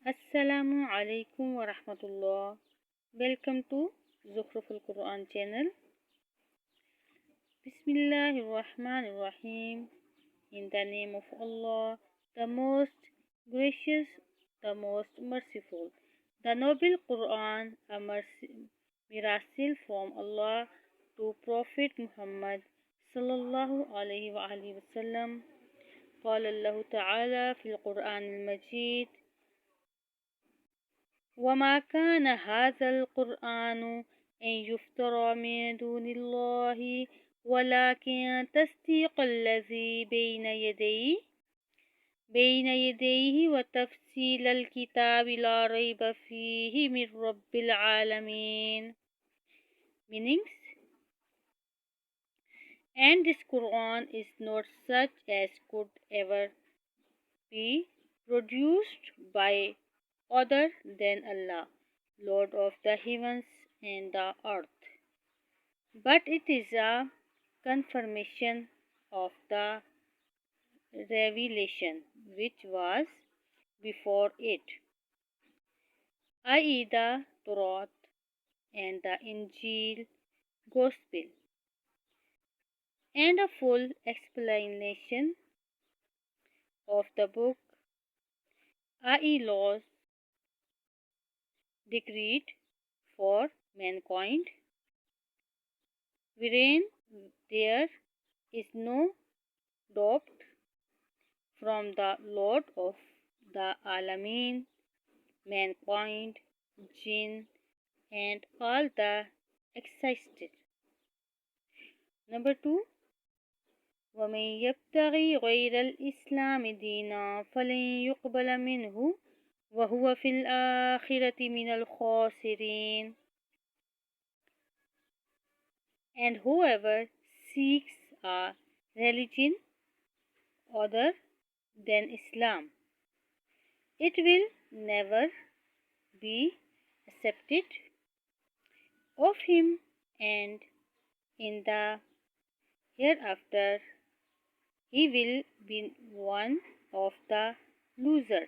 Assalamu alaikum wa rahmatullah. Welcome to Zukhruful Quran channel. Bismillahir Rahmanir Rahim. In the name of Allah, the most gracious, the most merciful. The noble Quran, a miracle from Allah to Prophet Muhammad sallallahu alaihi wasallam. قال الله تعالى في القرآن المجيد: وما كان هذا القرآن أن يفترى من دون الله ولكن تصديق الذي بين يديه وتفصيل الكتاب لا ريب فيه من رب العالمين. Meanings: and this Quran is not such as could ever be produced by other than Allah, Lord of the heavens and the earth, but it is a confirmation of the revelation which was before it, i.e., the Torah and the Injil Gospel, and a full explanation of the book, i.e., laws decreed for mankind, wherein there is no doubt from the Lord of the Alameen, mankind, jinn, and all the existed. Number 2. وَمَن يَبْتَغِي غَيْرَ الْإِسْلَامِ دِينًا فَلَن يُقْبَلَ مِنْهُ وَهُوَ فِي الْآخِرَةِ مِنَ الْخَاسِرِينَ. And whoever seeks a religion other than Islam, it will never be accepted of him, and in the hereafter he will be one of the losers.